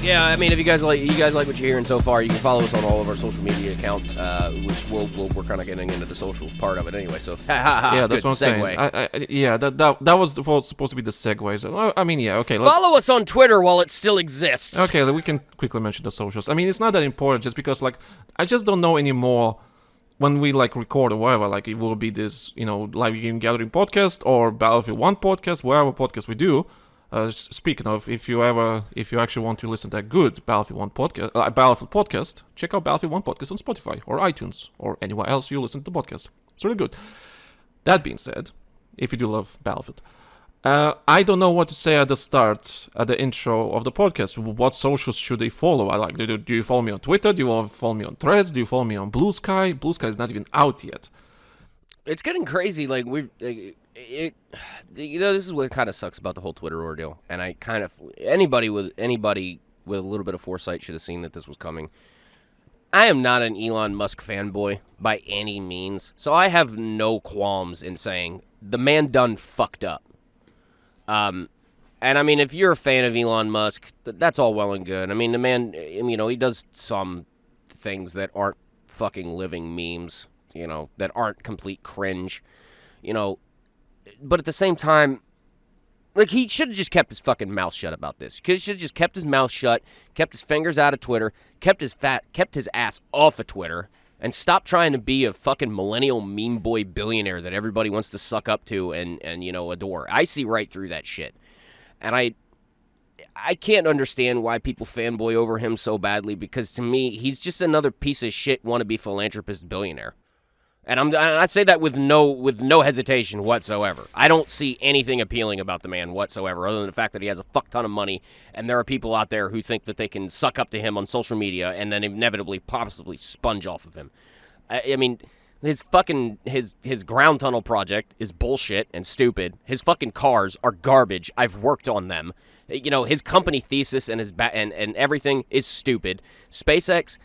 Yeah, I mean, if you guys like what you're hearing so far, you can follow us on all of our social media accounts, which we're kind of getting into the social part of it anyway. So, yeah, that's what I'm segue. saying. Yeah, that was supposed to be the segue. So, I mean, yeah, okay. Follow us on Twitter while it still exists. Okay, we can quickly mention the socials. I mean, it's not that important, just because like I just don't know anymore when we like record or whatever. Like it will be this, live game gathering podcast or Battlefield 1 podcast, whatever podcast we do. Speaking of, if you actually want to listen to a good Battlefield podcast, check out Battlefield 1 podcast on Spotify or iTunes or anywhere else you listen to the podcast. It's really good. That being said, if you do love Battlefield, I don't know what to say at the intro of the podcast. What socials should they follow? Do you follow me on Twitter? Do you follow me on Threads? Do you follow me on BlueSky? BlueSky is not even out yet. It's getting crazy. Like this is what kind of sucks about the whole Twitter ordeal. And I kind of anybody with a little bit of foresight should have seen that this was coming. I am not an Elon Musk fanboy by any means, so I have no qualms in saying the man done fucked up. And I mean, if you're a fan of Elon Musk, that's all well and good. I mean, the man, he does some things that aren't fucking living memes. That aren't complete cringe, but at the same time, like, he should have just kept his fucking mouth shut about this. He should have just kept his mouth shut, kept his fingers out of Twitter, kept his ass off of Twitter, and stopped trying to be a fucking millennial meme boy billionaire that everybody wants to suck up to and adore. I see right through that shit. And I can't understand why people fanboy over him so badly, because to me, he's just another piece of shit wannabe philanthropist billionaire. And I say that with no hesitation whatsoever. I don't see anything appealing about the man whatsoever, other than the fact that he has a fuck ton of money, and there are people out there who think that they can suck up to him on social media and then inevitably, possibly sponge off of him. I mean, his ground tunnel project is bullshit and stupid. His fucking cars are garbage. I've worked on them. His company thesis and and everything is stupid. SpaceX.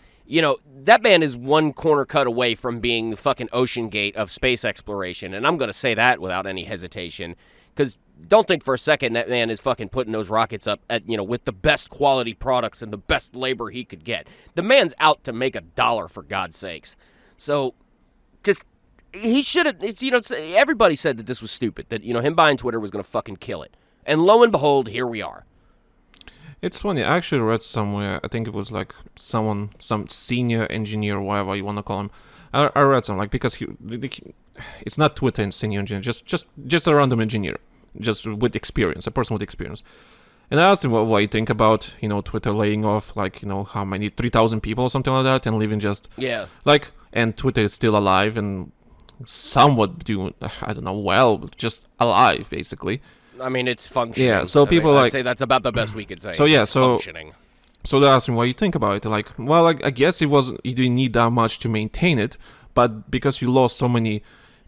That man is one corner cut away from being the fucking Ocean Gate of space exploration, and I'm going to say that without any hesitation, because don't think for a second that man is fucking putting those rockets up at, with the best quality products and the best labor he could get. The man's out to make $1, for God's sakes. So, he should have, everybody said that this was stupid, that, him buying Twitter was going to fucking kill it. And lo and behold, here we are. It's funny, I actually read somewhere, I think it was like some senior engineer, whatever you want to call him. I read something, like, because it's not Twitter and senior engineer, just a random engineer, just with experience, a person with experience. And I asked him what you think about, Twitter laying off, like, how many, 3,000 people or something like that, and leaving just, and Twitter is still alive and somewhat doing, I don't know, well, just alive, basically. I mean, it's functioning. Yeah, so people I'd say that's about the best we could say. So yeah, functioning. So they asked him what you think about it. Like, well, I guess you didn't need that much to maintain it, but because you lost so many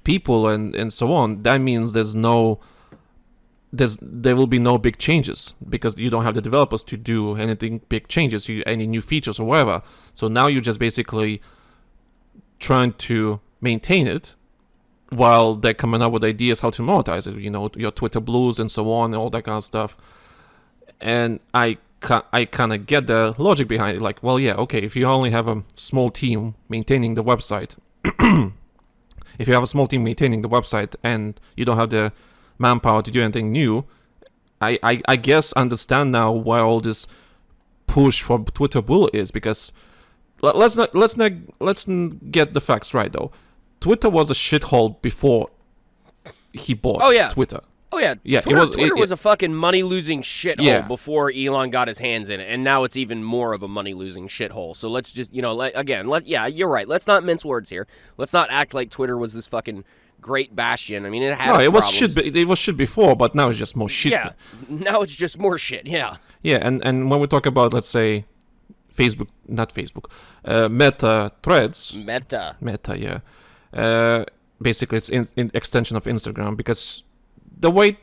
people and so on, that means there will be no big changes, because you don't have the developers to do anything big changes, any new features or whatever. So now you're just basically trying to maintain it, while they're coming up with ideas how to monetize it, your Twitter Blues and so on, and all that kind of stuff. And I kind of get the logic behind it. Like, well, yeah, okay, if you only have a small team maintaining the website, and you don't have the manpower to do anything new, I guess understand now why all this push for Twitter Blue is, because let's get the facts right, though. Twitter was a shithole before he bought Twitter. Oh, yeah. Twitter was a fucking money-losing shithole before Elon got his hands in it, and now it's even more of a money-losing shithole. So let's just, you're right. Let's not mince words here. Let's not act like Twitter was this fucking great bastion. I mean, it had it was shit. It was shit before, but now it's just more shit. Yeah, now it's just more shit, yeah. Yeah, and when we talk about, let's say, Meta Threads. Meta, yeah. Basically, it's in extension of Instagram, because the way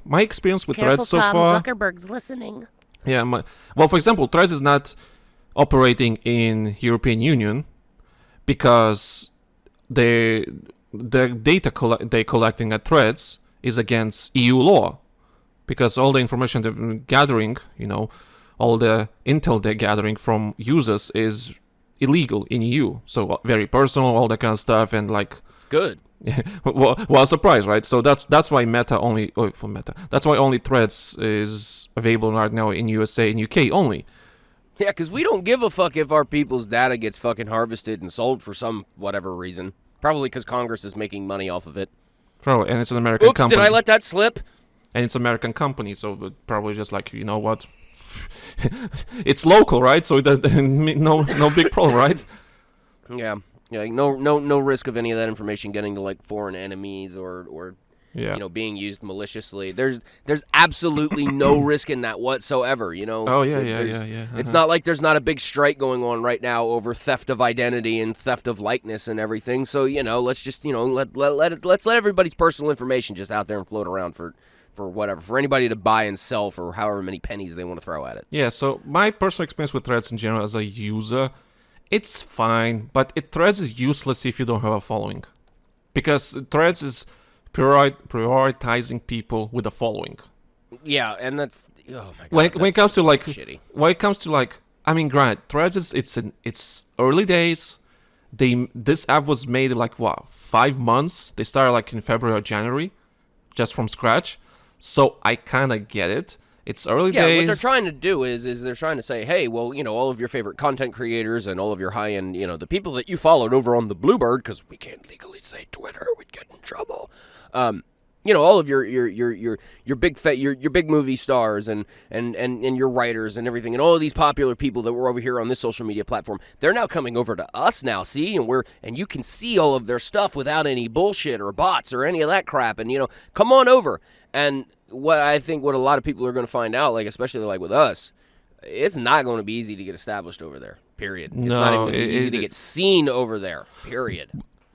my experience with Threads so far. Careful, Tom Zuckerberg's listening. Yeah, for example, Threads is not operating in European Union because the data they're collecting at Threads is against EU law, because all the information they're gathering, all the intel they're gathering from users is illegal in EU. So very personal, all that kind of stuff, and like Good. well, surprise, right? So that's why That's why only Threads is available right now in USA and UK only. Yeah, because we don't give a fuck if our people's data gets fucking harvested and sold for some whatever reason. Probably because Congress is making money off of it. Probably, and it's an American Oops, company. did I let that slip? And it's an American company, so probably just like, you know what? It's local, right? So it does no big problem, right? Yeah. Yeah, no risk of any of that information getting to like foreign enemies or Yeah. being used maliciously. There's absolutely no risk in that whatsoever, Oh yeah. It's not like there's not a big strike going on right now over theft of identity and theft of likeness and everything. So, let's just, let's let everybody's personal information just out there and float around for whatever, for anybody to buy and sell for however many pennies they want to throw at it. Yeah, so my personal experience with Threads in general as a user, it's fine, but Threads is useless if you don't have a following. Because Threads is prioritizing people with a following. Yeah, and that's when it comes to like shitty. When it comes to like, I mean, granted, Threads is it's early days. This app was made in like 5 months. They started like in February or January, just from scratch. So I kind of get it. It's early days. Yeah, what they're trying to do is they're trying to say, hey, well, all of your favorite content creators and all of your high-end, the people that you followed over on the Bluebird, because we can't legally say Twitter, we'd get in trouble. All of your big movie stars and your writers and everything, and all of these popular people that were over here on this social media platform, they're now coming over to us now, see, and you can see all of their stuff without any bullshit or bots or any of that crap, and come on over. And what a lot of people are going to find out, like especially like with us, it's not going to be easy to get established over there. Period. It's not even going to be easy to get seen over there. Period.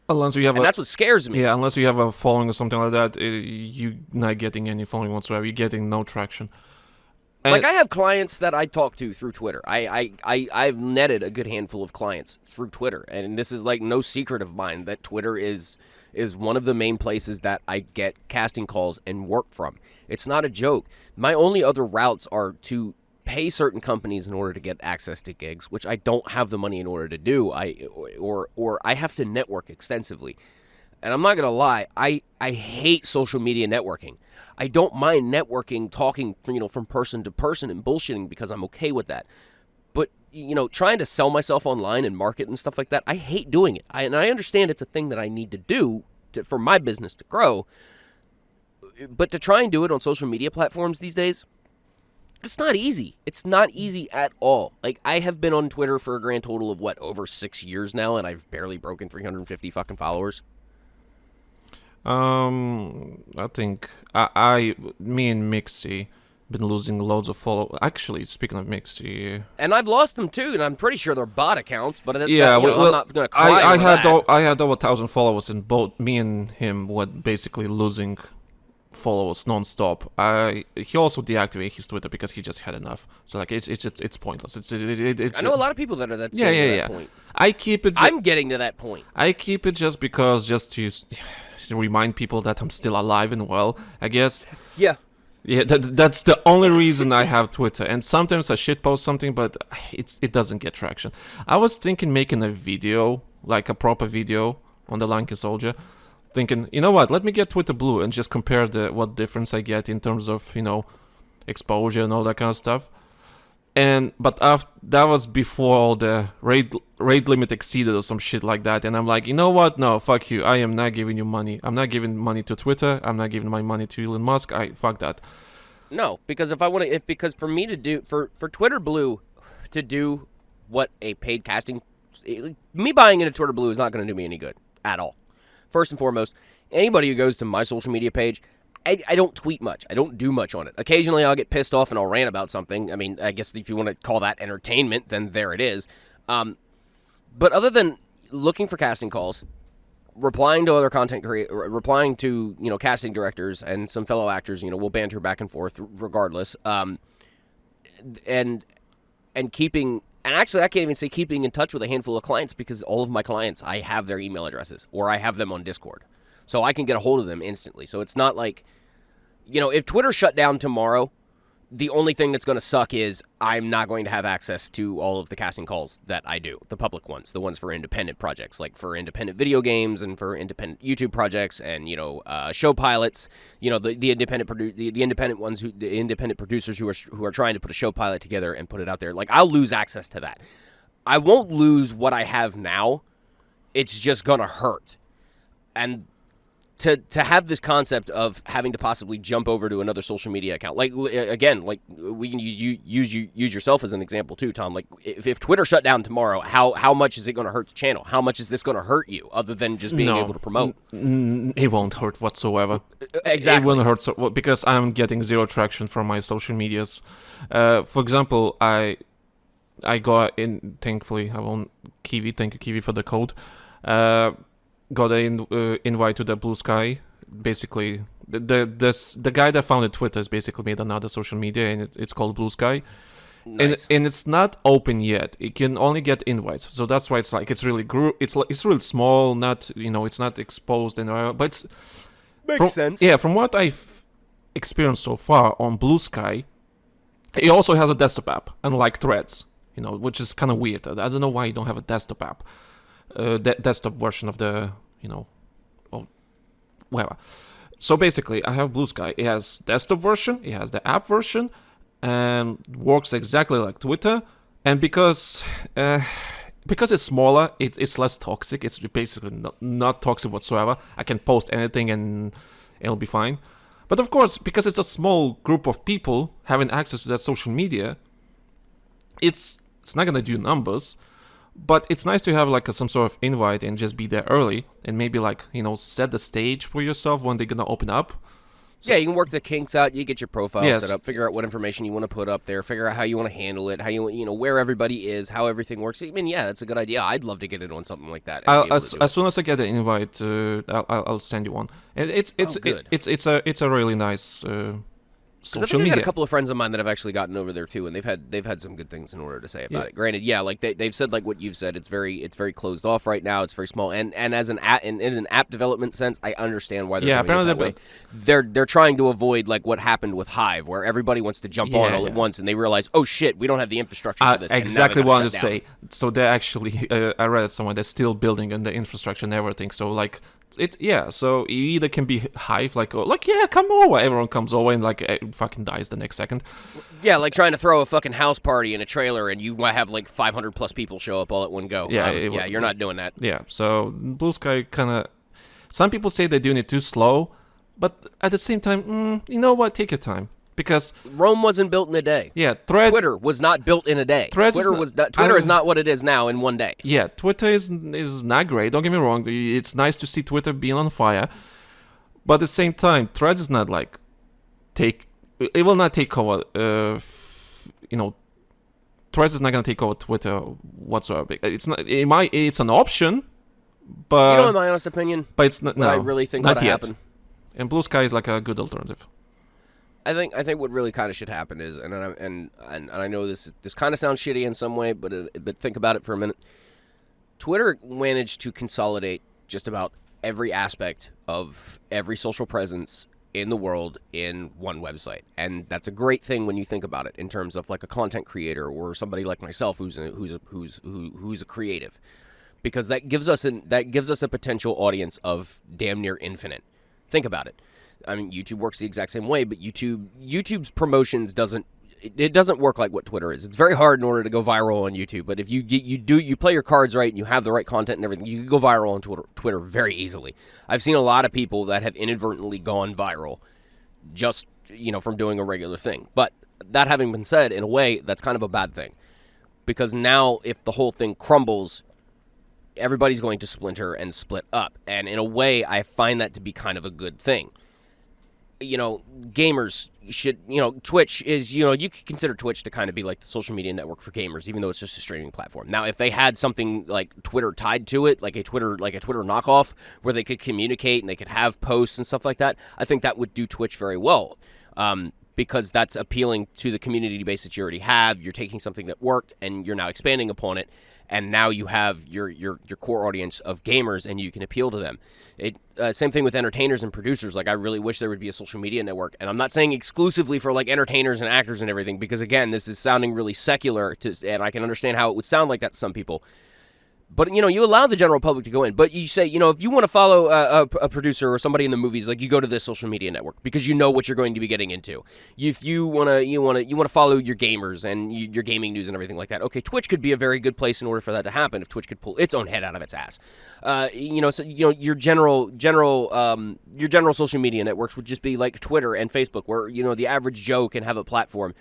Unless you have that's what scares me. Yeah, unless you have a following or something like that, you're not getting any following whatsoever. You're getting no traction. Like I have clients that I talk to through Twitter. I've netted a good handful of clients through Twitter, and this is like no secret of mine that Twitter is one of the main places that I get casting calls and work from. It's not a joke. My only other routes are to pay certain companies in order to get access to gigs, which I don't have the money in order to do. Or I have to network extensively. And I'm not going to lie, I hate social media networking. I don't mind networking, talking, from person to person and bullshitting because I'm okay with that. But, trying to sell myself online and market and stuff like that, I hate doing it. And I understand it's a thing that I need to do for my business to grow. But to try and do it on social media platforms these days, it's not easy. It's not easy at all. Like, I have been on Twitter for a grand total of, over 6 years now, and I've barely broken 350 fucking followers. I think me and Mixie been losing loads of followers. Actually, speaking of Mixie, and I've lost them too, and I'm pretty sure they're bot accounts. But I'm not gonna cry I had over 1,000 followers, and both me and him were basically losing followers non-stop. He also deactivated his Twitter because he just had enough. So like it's pointless. It's I know a lot of people that are getting to that point. I keep it. I'm getting to that point. I keep it just to remind people that I'm still alive and well, I guess. Yeah. Yeah, that's the only reason I have Twitter. And sometimes I shitpost something, but it doesn't get traction. I was thinking making a video, like a proper video on the LankySoldier. Thinking, you know what, let me get Twitter Blue and just compare what difference I get in terms of, exposure and all that kind of stuff. But that was before all the raid limit exceeded or some shit like that, and I'm like, you know what? No, fuck you. I am not giving you money. I'm not giving money to Twitter. I'm not giving my money to Elon Musk. Fuck that. No, because because for me to do for Twitter Blue to do what a paid casting, me buying into Twitter Blue is not going to do me any good at all. First and foremost, anybody who goes to my social media page, I don't tweet much. I don't do much on it. Occasionally, I'll get pissed off and I'll rant about something. I mean, I guess if you want to call that entertainment, then there it is. But other than looking for casting calls, replying to other content creators, replying to casting directors and some fellow actors, we'll banter back and forth regardless. And keeping, and actually, I can't even say keeping in touch with a handful of clients because all of my clients, I have their email addresses or I have them on Discord. So I can get a hold of them instantly. So it's not like, if Twitter shut down tomorrow, The only thing that's going to suck is I'm not going to have access to all of the casting calls that I do, the public ones, the ones for independent projects, like for independent video games and for independent YouTube projects and, show pilots, the independent ones, the independent producers who are trying to put a show pilot together and put it out there. Like, I'll lose access to that. I won't lose what I have now. It's just going to hurt. And to have this concept of having to possibly jump over to another social media account, like, again, like, we can use yourself as an example too, Tom. Like, if Twitter shut down tomorrow, how much is it going to hurt the channel? How much is this going to hurt you, other than just being able to promote? It won't hurt whatsoever. Exactly. It won't hurt because I'm getting zero traction from my social medias. For example, I got in. Thankfully, I won't. Kiwi, thank you, Kiwi, for the code. Got an invite to the BlueSky. Basically, the guy that founded Twitter has basically made another social media, and it's called BlueSky. Nice. And it's not open yet. It can only get invites, so that's why it's really it's really small. Not it's not exposed but it's Makes sense. Yeah, from what I've experienced so far on BlueSky, it also has a desktop app, unlike Threads. Which is kind of weird. I don't know why you don't have a desktop app. Desktop version of the, or whatever. So basically, I have BlueSky. It has desktop version, it has the app version, and works exactly like Twitter. And because it's smaller, it's less toxic. It's basically not toxic whatsoever. I can post anything and it'll be fine. But of course, because it's a small group of people having access to that social media, it's not gonna do numbers. But it's nice to have like some sort of invite and just be there early and maybe set the stage for yourself when they're gonna open up. So, yeah, you can work the kinks out. You get your profile Yes. set up, figure out what information you want to put up there, figure out how you want to handle it, how where everybody is, how everything works. I mean, yeah, that's a good idea. I'd love to get in on something like that. as soon as I get the invite, I'll send you one. And it's a really nice Because I social think I've media. had a couple of friends of mine that have actually gotten over there too, and they've had some good things in order to say about it. Granted, yeah, like they've said like what you've said. It's very closed off right now. It's very small, and as an app development sense, I understand why they're doing it that way. They're trying to avoid like what happened with Hive, where everybody wants to jump on all at once, and they realize, oh shit, we don't have the infrastructure for this. Exactly what I wanted to say. So they're actually, I read it somewhere, they're still building on the infrastructure and everything. So like. So you either can be Hive, come over. Everyone comes over and fucking dies the next second. Yeah, like trying to throw a fucking house party in a trailer and you might have like 500 plus people show up all at one go. Yeah, you're not doing that. Yeah, so BlueSky kind of. Some people say they're doing it too slow, but at the same time, you know what? Take your time. Because Rome wasn't built in a day. Yeah, Twitter was not built in a day. Twitter is not what it is now in one day. Yeah, Twitter is not great. Don't get me wrong. It's nice to see Twitter being on fire, but at the same time, Threads is not it will not take over. Threads is not gonna take over Twitter whatsoever. It's not. It's an option, but in my honest opinion, but it's not. No, I really think not that'll yet. happen. And BlueSky is like a good alternative. I think what really kind of should happen is, and I know this kind of sounds shitty in some way, but think about it for a minute. Twitter managed to consolidate just about every aspect of every social presence in the world in one website, and that's a great thing when you think about it in terms of like a content creator or somebody like myself who's a creative, because that gives us a potential audience of damn near infinite. Think about it. I mean, YouTube works the exact same way, but YouTube's promotions doesn't work like what Twitter is. It's very hard in order to go viral on YouTube, but if you play your cards right and you have the right content and everything, you can go viral on Twitter very easily. I've seen a lot of people that have inadvertently gone viral just, from doing a regular thing. But that having been said, in a way, that's kind of a bad thing, because now if the whole thing crumbles, everybody's going to splinter and split up, and in a way, I find that to be kind of a good thing. Gamers should, Twitch is, you could consider Twitch to kind of be like the social media network for gamers, even though it's just a streaming platform. Now, if they had something like Twitter tied to it, like a Twitter knockoff, where they could communicate and they could have posts and stuff like that, I think that would do Twitch very well, because that's appealing to the community base that you already have. You're taking something that worked and you're now expanding upon it. and now you have your core audience of gamers, and you can appeal to them. Same thing with entertainers and producers. Like, I really wish there would be a social media network, and I'm not saying exclusively for like entertainers and actors and everything, because again, this is sounding really secular, and I can understand how it would sound like that to some people. But, you allow the general public to go in. But you say, if you want to follow a producer or somebody in the movies, like, you go to this social media network because you know what you're going to be getting into. If you want to follow your gamers and your gaming news and everything like that, okay, Twitch could be a very good place in order for that to happen if Twitch could pull its own head out of its ass. Your general social media networks would just be like Twitter and Facebook, where, the average Joe can have a platform.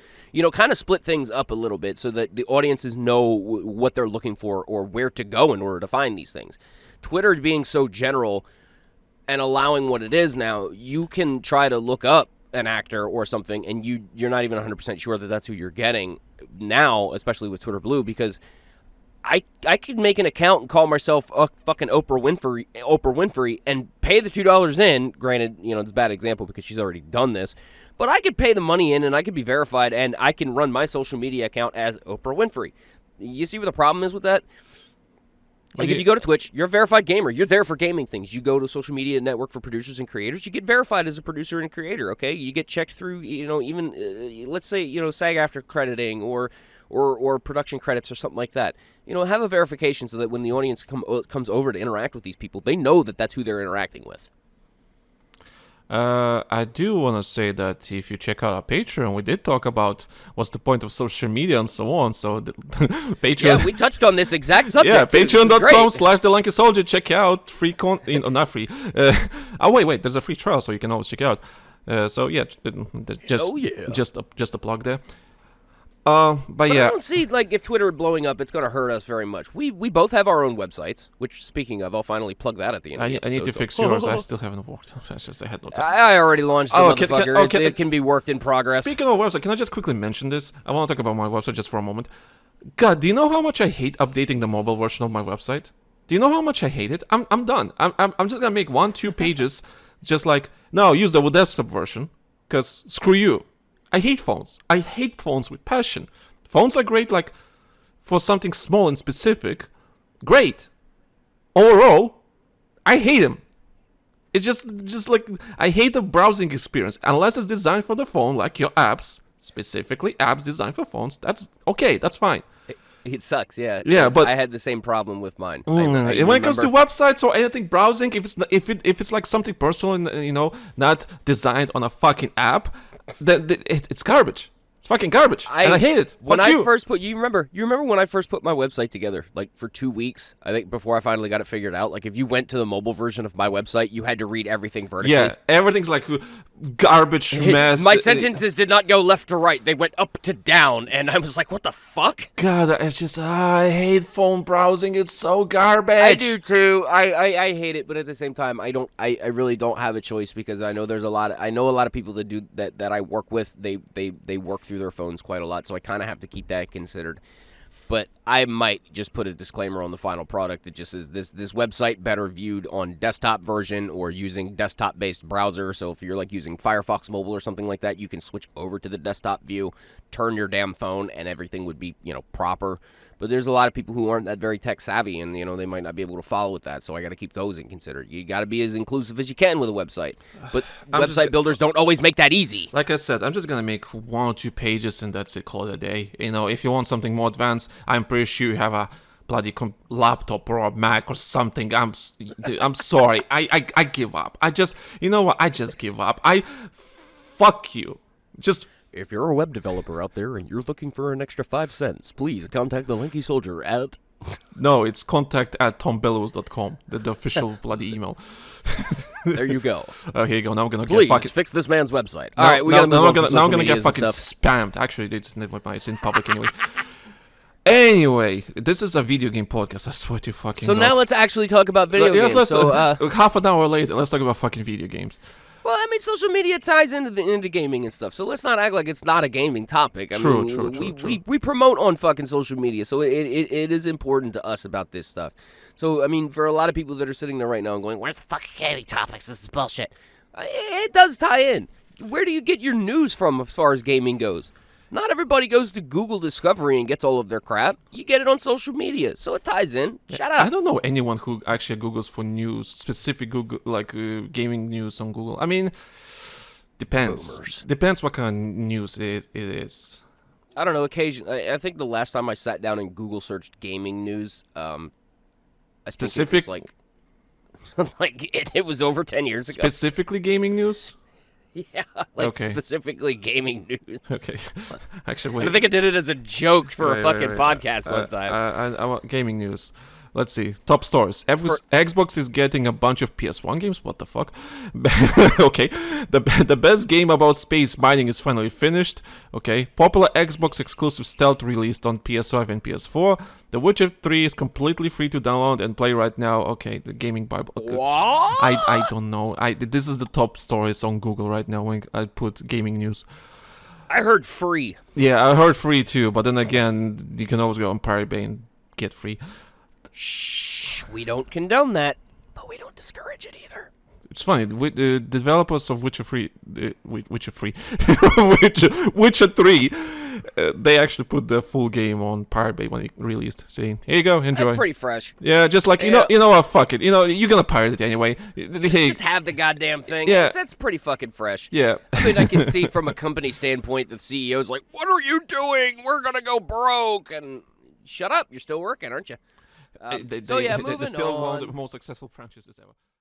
Kind of split things up a little bit so that the audiences know what they're looking for or where to go in order to find these things. Twitter being so general and allowing what it is now, you can try to look up an actor or something, and you're not even 100% sure that that's who you're getting now, especially with Twitter Blue, because I could make an account and call myself a fucking Oprah Winfrey and pay the $2 in. Granted, it's a bad example because she's already done this, but I could pay the money in and I could be verified and I can run my social media account as Oprah Winfrey. You see what the problem is with that? Like, if you go to Twitch, you're a verified gamer. You're there for gaming things. You go to a social media network for producers and creators, you get verified as a producer and creator, okay? You get checked through, even, let's say, SAG-AFTRA crediting or production credits or something like that. Have a verification so that when the audience comes over to interact with these people, they know that that's who they're interacting with. I do want to say that if you check out our Patreon, we did talk about what's the point of social media and so on. So the Patreon, yeah, we touched on this exact subject. Yeah, patreon.com/TheLankySoldier. Check out free not free. Wait, there's a free trial, so you can always check it out. Just a plug there. But yeah, I don't see, like, if Twitter blowing up, it's going to hurt us very much. We both have our own websites, which, speaking of, I'll finally plug that at the end of the episode. I need to fix yours. I still haven't worked. I had no time. I already launched the motherfucker. It can be worked in progress. Speaking of website, can I just quickly mention this? I want to talk about my website just for a moment. God, do you know how much I hate updating the mobile version of my website? Do you know how much I hate it? I'm done. I'm just going to make 1-2 pages just like, no, use the desktop version, because screw you. I hate phones. I hate phones with passion. Phones are great, like, for something small and specific. Great. Overall, I hate them. It's just like, I hate the browsing experience. Unless it's designed for the phone, like your apps, specifically apps designed for phones. That's okay. That's fine. It sucks, yeah. Yeah, but I had the same problem with mine. When it comes to websites or anything browsing, if it's like something personal and not designed on a fucking app, it's garbage. It's fucking garbage. And I hate it. When you remember when I first put my website together, like, for 2 weeks, I think, before I finally got it figured out. Like, if you went to the mobile version of my website, you had to read everything vertically. Yeah, everything's like garbage mess. My sentences did not go left to right. They went up to down, and I was like, what the fuck? God, it's just, I hate phone browsing. It's so garbage. I do too. I hate it, but at the same time, I really don't have a choice, because I know a lot of people that do that I work with. They work through their phones quite a lot, so I kind of have to keep that considered. But I might just put a disclaimer on the final product that just says this website better viewed on desktop version or using desktop-based browser. So if you're like using Firefox Mobile or something like that, you can switch over to the desktop view, turn your damn phone, and everything would be, proper. But there's a lot of people who aren't that very tech savvy, and they might not be able to follow with that. So I got to keep those in consider. You got to be as inclusive as you can with a website, but website builders don't always make that easy. Like I said, I'm just gonna make 1 or 2 pages, and that's it. Call it a day. If you want something more advanced, I'm pretty sure you have a bloody laptop or a Mac or something. I'm sorry. I give up. I just give up. Fuck you. If you're a web developer out there and you're looking for an extra 5 cents, please contact the Lanky Soldier at... No, it's contact@tombelous.com, the official bloody email. There you go. Oh, here you go. Now I'm gonna please get fucking... fix this man's website. All right, we gotta move on. Now I'm gonna get fucking spammed. Actually, they just never mind. It's in public anyway. Anyway, this is a video game podcast. I swear to fucking. So now let's actually talk about video games. Half an hour later, let's talk about fucking video games. Well, I mean, social media ties into gaming and stuff, so let's not act like it's not a gaming topic. True. We promote on fucking social media, so it is important to us about this stuff. So, I mean, for a lot of people that are sitting there right now and going, where's the fucking gaming topics? This is bullshit. It does tie in. Where do you get your news from as far as gaming goes? Not everybody goes to Google Discovery and gets all of their crap. You get it on social media, so it ties in. Shut up. I don't know anyone who actually Googles for news, specific Google, like gaming news on Google. I mean, depends. Boomers. Depends what kind of news it is. I don't know. Occasionally, I think the last time I sat down and Google searched gaming news, I think Specific, it was like it was over 10 years ago. specifically gaming news. Yeah, like Okay. specifically gaming news. Okay, actually, I wait. think I did it as a joke for a Wait, fucking wait. podcast one time. I want gaming news. Let's see. Top stores. Xbox is getting a bunch of PS1 games. What the fuck? Okay. The best game about space mining is finally finished. Okay. Popular Xbox exclusive stealth released on PS5 and PS4. The Witcher 3 is completely free to download and play right now. Okay. The gaming Bible. Okay. What? I don't know. This is the top stories on Google right now when I put gaming news. I heard free. Yeah, I heard free too, but then again, you can always go on Pirate Bay and get free. Shh, we don't condone that, but we don't discourage it either. It's funny. The developers of Witcher 3, Witcher 3, they actually put the full game on Pirate Bay when it released, saying, "Here you go, enjoy." That's pretty fresh. Yeah, just like Yeah. you know what? Fuck it. You're gonna pirate it anyway. Hey, Just have the goddamn thing. Yeah. That's pretty fucking fresh. yeah. I mean, I can see from a company standpoint, the CEO's like, "What are you doing? We're gonna go broke." And shut up, you're still working, aren't you? They're Moving still one of on. the most successful franchises ever.